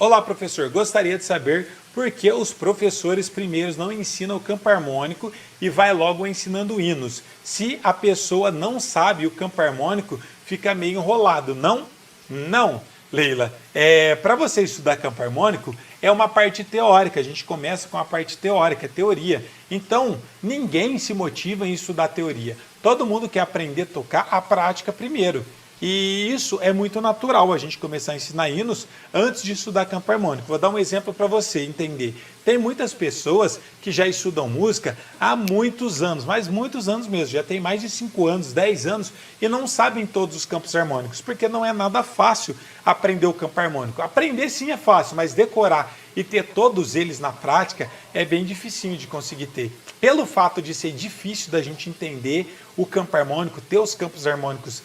Olá, professor. Gostaria de saber por que os professores primeiros não ensinam o campo harmônico e vai logo ensinando hinos. Se a pessoa não sabe o campo harmônico, fica meio enrolado. Não? Não, Leila. Para você estudar campo harmônico, é uma parte teórica. A gente começa com a parte teórica, teoria. Então, ninguém se motiva em estudar teoria. Todo mundo quer aprender a tocar a prática primeiro. E isso é muito natural, a gente começar a ensinar hinos antes de estudar campo harmônico. Vou dar um exemplo para você entender. Tem muitas pessoas que já estudam música há muitos anos, mas muitos anos mesmo, já tem mais de 5 anos, 10 anos, e não sabem todos os campos harmônicos, porque não é nada fácil aprender o campo harmônico. Aprender sim é fácil, mas decorar e ter todos eles na prática é bem dificinho de conseguir ter. Pelo fato de ser difícil da gente entender o campo harmônico, ter os campos harmônicos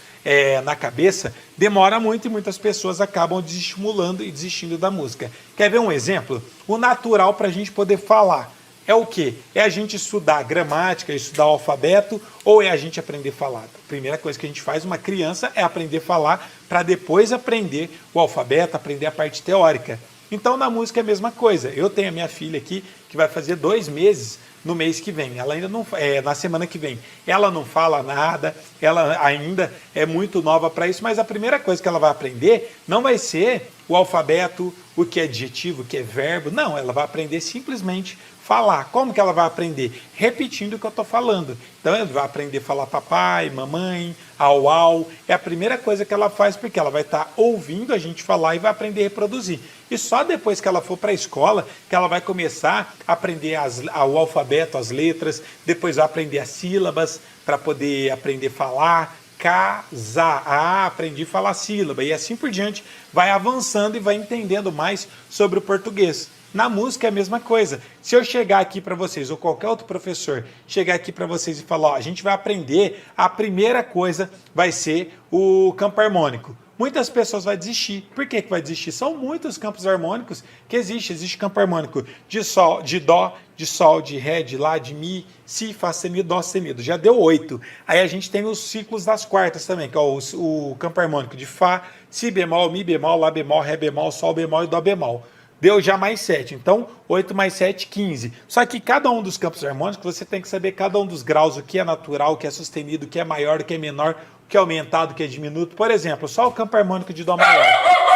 na cabeça, demora muito e muitas pessoas acabam desestimulando e desistindo da música. Quer ver um exemplo? O natural para a gente poder falar é o quê? É a gente estudar gramática, estudar o alfabeto ou é a gente aprender a falar? A primeira coisa que a gente faz, uma criança, é aprender a falar para depois aprender o alfabeto, aprender a parte teórica. Então na música é a mesma coisa. Eu tenho a minha filha aqui que vai fazer 2 meses no mês que vem. Ela ainda não, na semana que vem. Ela não fala nada, ela ainda é muito nova para isso, mas a primeira coisa que ela vai aprender não vai ser o alfabeto, o que é adjetivo, o que é verbo. Não, ela vai aprender simplesmente falar. Como que ela vai aprender? Repetindo o que eu estou falando. Então ela vai aprender a falar papai, mamãe, au, au. É a primeira coisa que ela faz, porque ela vai estar ouvindo a gente falar e vai aprender a reproduzir. E só depois que ela for para a escola que ela vai começar a aprender o alfabeto, as letras, depois vai aprender as sílabas para poder aprender a falar, casar. Aprendi a falar sílaba. E assim por diante, vai avançando e vai entendendo mais sobre o português. Na música é a mesma coisa. Se eu chegar aqui para vocês, ou qualquer outro professor, chegar aqui para vocês e falar, ó, a gente vai aprender, a primeira coisa vai ser o campo harmônico. Muitas pessoas vão desistir. Por que vai desistir? São muitos campos harmônicos que existem. Existe campo harmônico de sol, de dó, de sol, de ré, de lá, de mi, si, fá sustenido, dó sustenido. Já deu 8. Aí a gente tem os ciclos das quartas também, que é o campo harmônico de fá, si bemol, mi bemol, lá bemol, ré bemol, sol bemol e dó bemol. Deu já mais 7, então 8 mais 7, 15. Só que cada um dos campos harmônicos, você tem que saber cada um dos graus, o que é natural, o que é sustenido, o que é maior, o que é menor, o que é aumentado, o que é diminuto. Por exemplo, só o campo harmônico de dó maior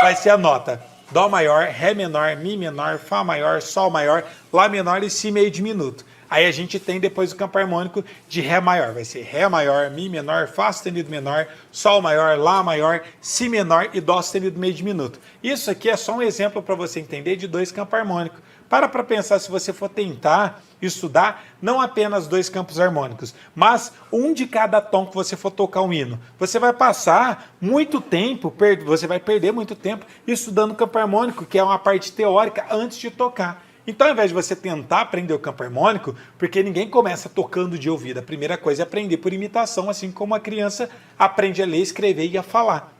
vai ser a nota dó maior, ré menor, mi menor, fá maior, sol maior, lá menor e si meio diminuto. Aí a gente tem depois o campo harmônico de ré maior, vai ser ré maior, mi menor, fá sustenido menor, sol maior, lá maior, si menor e dó sustenido meio diminuto. Isso aqui é só um exemplo para você entender de 2 campos harmônicos. Para pensar, se você for tentar estudar não apenas 2 campos harmônicos, mas um de cada tom que você for tocar um hino. Você vai passar muito tempo, você vai perder muito tempo estudando campo harmônico, que é uma parte teórica, antes de tocar. Então, ao invés de você tentar aprender o campo harmônico, porque ninguém começa tocando de ouvido, a primeira coisa é aprender por imitação, assim como a criança aprende a ler, escrever e a falar.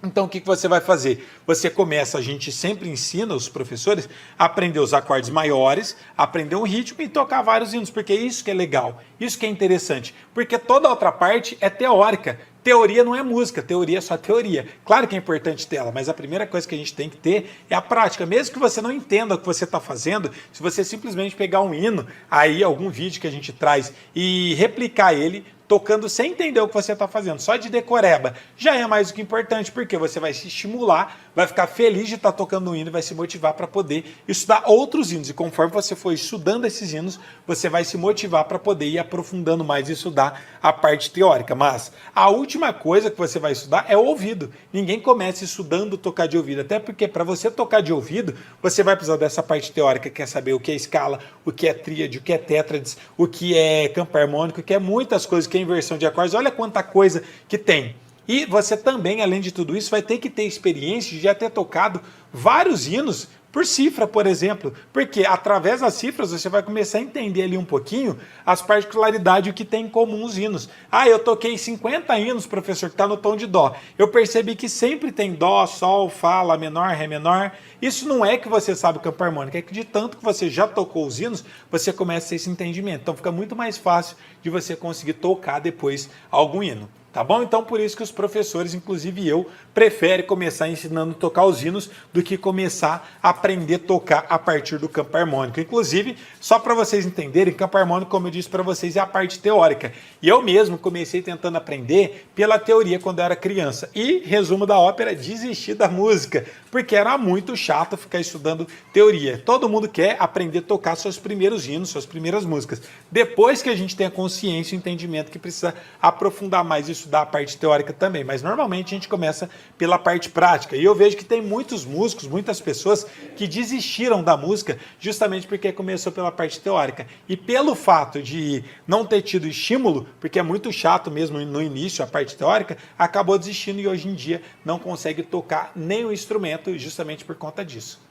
Então, o que você vai fazer? Você começa, a gente sempre ensina os professores a aprender os acordes maiores, aprender um ritmo e tocar vários hinos, porque isso que é legal, isso que é interessante, porque toda a outra parte é teórica. Teoria não é música, teoria é só teoria. Claro que é importante ter ela, mas a primeira coisa que a gente tem que ter é a prática. Mesmo que você não entenda o que você está fazendo, se você simplesmente pegar um hino, aí algum vídeo que a gente traz e replicar ele, tocando sem entender o que você está fazendo, só de decoreba, já é mais do que importante, porque você vai se estimular, vai ficar feliz de estar tocando um hino e vai se motivar para poder estudar outros hinos. E conforme você for estudando esses hinos, você vai se motivar para poder ir aprofundando mais e estudar a parte teórica. Mas a última coisa que você vai estudar é o ouvido. Ninguém começa estudando tocar de ouvido, até porque para você tocar de ouvido, você vai precisar dessa parte teórica, que é saber o que é escala, o que é tríade, o que é tétrades, o que é campo harmônico, o que é muitas coisas, o que é inversão de acordes. Olha quanta coisa que tem. E você também, além de tudo isso, vai ter que ter experiência de já ter tocado vários hinos por cifra, por exemplo, porque através das cifras você vai começar a entender ali um pouquinho as particularidades, o que tem em comum os hinos. Ah, eu toquei 50 hinos, professor, que está no tom de dó. Eu percebi que sempre tem dó, sol, fá, lá menor, ré menor. Isso não é que você sabe o campo harmônico, é que de tanto que você já tocou os hinos, você começa a ter esse entendimento. Então fica muito mais fácil de você conseguir tocar depois algum hino. Tá bom? Então por isso que os professores, inclusive eu, preferem começar ensinando a tocar os hinos do que começar a aprender a tocar a partir do campo harmônico. Inclusive, só para vocês entenderem, campo harmônico, como eu disse para vocês, é a parte teórica. E eu mesmo comecei tentando aprender pela teoria quando eu era criança. E, resumo da ópera, desisti da música, porque era muito chato ficar estudando teoria. Todo mundo quer aprender a tocar seus primeiros hinos, suas primeiras músicas. Depois que a gente tem a consciência e o entendimento que precisa aprofundar mais isso, estudar a parte teórica também, mas normalmente a gente começa pela parte prática. E eu vejo que tem muitos músicos, muitas pessoas que desistiram da música justamente porque começou pela parte teórica. E pelo fato de não ter tido estímulo, porque é muito chato mesmo no início a parte teórica, acabou desistindo e hoje em dia não consegue tocar nenhum instrumento justamente por conta disso.